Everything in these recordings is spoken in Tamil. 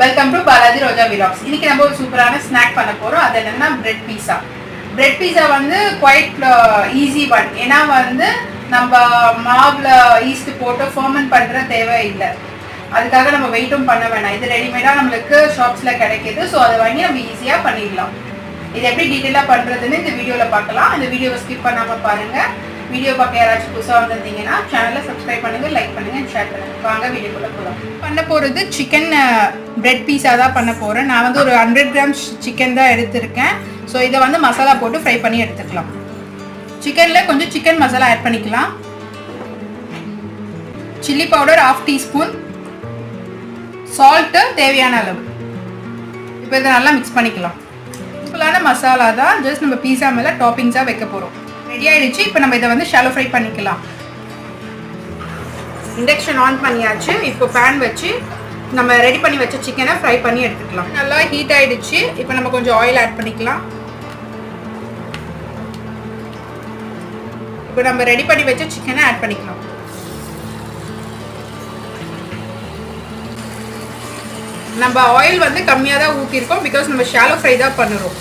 Welcome to Balaji Roja vlogs. இன்னைக்கு நம்ம ஒரு சூப்பரான ஸ்நாக் பண்ண போறோம். அது என்னன்னா பிரெட் பீஸா. பிரெட் பீஸா வந்து குவைட் ஈஸி ஒன். ஏன்னா வந்து நம்ம மாவுல ஈஸ்ட் போட்டு ஃபர்மெண்ட் பண்ற தேவை இல்லை. அதுக்காக நம்ம வெயிட்டும் பண்ண வேணாம். இது ரெடிமேடா நம்மளுக்கு ஷாப்ஸ்ல கிடைக்குது. ஸோ அதை வாங்கி நம்ம ஈஸியா பண்ணிடலாம். இது எப்படி டீட்டெயிலா பண்றதுன்னு இந்த வீடியோல பார்க்கலாம். இந்த வீடியோவை ஸ்கிப் பண்ணாம பாருங்க. வீடியோ பார்க்க யாராச்சும் புதுசாக வந்திருந்தீங்கன்னா சேனலை சப்ஸ்கிரைப் பண்ணுங்க, லைக் பண்ணுங்க, ஷேர் பண்ணுங்க. வாங்க வீடியோக்குள்ள போகலாம். பண்ண போகிறது சிக்கன் பிரெட் பீஸா தான் பண்ண போகிறேன். நான் வந்து ஒரு 100 கிராம்ஸ் சிக்கன் தான் எடுத்திருக்கேன். ஸோ இதை வந்து மசாலா போட்டு ஃப்ரை பண்ணி எடுத்துக்கலாம். சிக்கனில் கொஞ்சம் சிக்கன் மசாலா ஆட் பண்ணிக்கலாம். சில்லி பவுடர் 1/2 டீஸ்பூன், சால்ட்டு தேவையான அளவு. இப்போ இதை நல்லா மிக்ஸ் பண்ணிக்கலாம். சிம்பிளான மசாலா தான், ஜஸ்ட் நம்ம பீஸா மேலே டாப்பிங்ஸாக வைக்க போகிறோம். ரெடி ஆயிடுச்சு. இப்போ நம்ம இதை வந்து ஷாலோ ஃப்ரை பண்ணிக்கலாம். இண்டக்ஷன் ஆன் பண்ணியாச்சு. இப்போ பேன் வச்சு நம்ம ரெடி பண்ணி வச்ச சிக்கனை ஃப்ரை பண்ணி எடுத்துக்கலாம். நல்லா ஹீட் ஆயிடுச்சு. இப்போ நம்ம கொஞ்சம் ஆயில் ஆட் பண்ணிக்கலாம். இப்போ நம்ம ரெடி பண்ணி வச்ச சிக்கனை ஆட் பண்ணிக்கலாம். நம்ம ஆயில் வந்து கம்மியாக தான் ஊற்றிருக்கோம், பிகாஸ் நம்ம ஷாலோ ஃப்ரை தான் பண்ணுறோம்.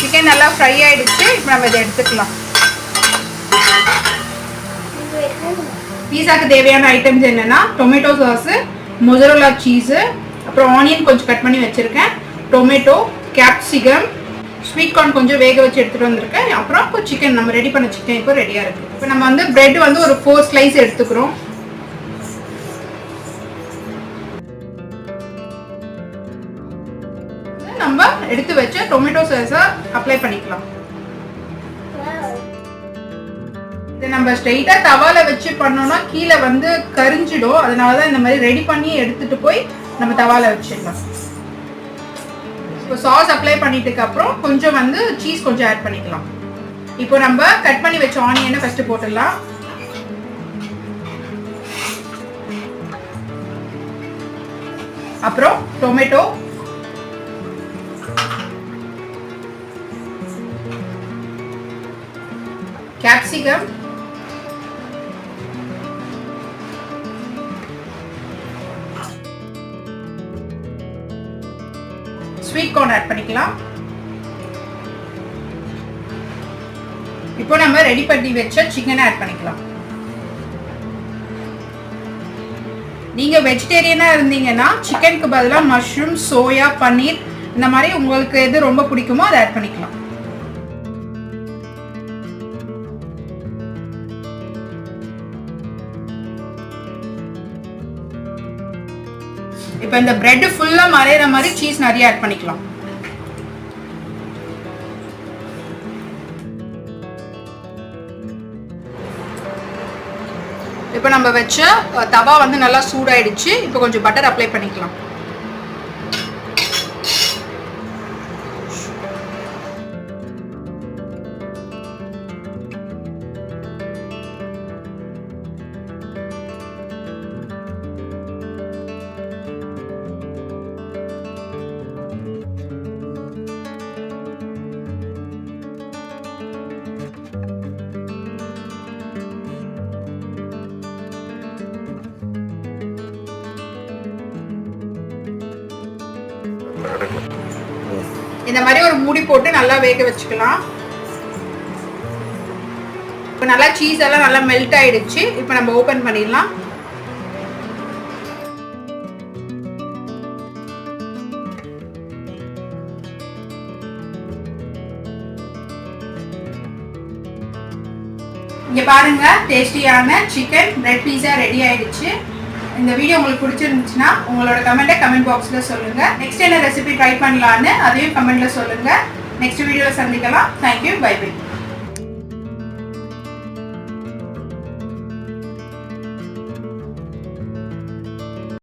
சிக்கன் நல்லா ஃப்ரை ஆயிடுச்சு. இப்போ நம்ம இதை எடுத்துக்கலாம். பீஸாக்கு தேவையான ஐட்டம்ஸ் என்னன்னா டொமேட்டோ சாஸு, மொசரல்லா சீஸு, அப்புறம் ஆனியன் கொஞ்சம் கட் பண்ணி வச்சுருக்கேன், டொமேட்டோ, கேப்சிகம், ஸ்வீட் கார்ன் கொஞ்சம் வேக வச்சு எடுத்துகிட்டு வந்திருக்கேன். அப்புறம் இப்போ சிக்கன் நம்ம ரெடி பண்ண சிக்கன் இப்போ ரெடியாக இருக்குது. இப்போ நம்ம வந்து பிரெட் வந்து ஒரு 4 ஸ்லைஸ் எடுத்துக்கிறோம். நம்ம எடுத்து வச்ச டொமேட்டோ சாஸை அப்ளை பண்ணிக்கலாம். இதை நம்ம ஸ்ட்ரெயிட்டாக தவால வச்சு பண்ணோம்னா கீழே வந்து கரிஞ்சிடும். அதனால தான் இந்த மாதிரி ரெடி பண்ணி எடுத்துட்டு போய் நம்ம தவால வச்சிடலாம். இப்போ சாஸ் அப்ளை பண்ணிட்டதுக்கு அப்புறம் கொஞ்சம் வந்து சீஸ் கொஞ்சம் ஆட் பண்ணிக்கலாம். இப்போ நம்ம கட் பண்ணி வச்ச ஆனியனை ஃபர்ஸ்ட் போட்டுடலாம். அப்புறம் tomato, capsicum, sweet corn add பண்ணிக்கலாம். இப்போ நம்ம ரெடி பண்ணி வச்ச சிக்கனை ஆட் பண்ணிக்கலாம். நீங்க வெஜிடேரியனா இருந்தீங்கன்னா சிக்கனுக்கு பதிலாக மஷ்ரூம், சோயா, பன்னீர் இந்த மாதிரி உங்களுக்கு எது ரொம்ப பிடிக்குமோ அதை ஆட் பண்ணிக்கலாம். இப்போ இந்த பிரெட் ஃபுல்லா மறையிற மாதிரி சீஸ் நிறைய ஆட் பண்ணிக்கலாம். இப்போ நம்ம வச்ச தவா வந்து நல்லா சூடாயிடுச்சு. இப்போ கொஞ்சம் பட்டர் அப்ளை பண்ணிக்கலாம். இந்த மாதிரி ஒரு மூடி போட்டு நல்லா வேக வச்சுக்கலாம். இப்போ நல்லா சீஸ் எல்லாம் நல்லா மெல்ட் ஆயிடுச்சு. இப்போ நம்ம ஓபன் பண்ணிடலாம். இங்க பாருங்க, டேஸ்டியான சிக்கன் பிரெட் பீஸா ரெடி ஆயிடுச்சு. இந்த வீடியோ உங்களுக்கு பிடிச்சிருந்துச்சுன்னா உங்களோட கமெண்ட்டை கமெண்ட் பாக்ஸில் சொல்லுங்க. நெக்ஸ்ட் என்ன ரெசிபி ட்ரை பண்ணலான்னு அதையும் கமெண்ட்ல சொல்லுங்க. நெக்ஸ்ட் வீடியோவில் சந்திக்கலாம். Thank you, bye by.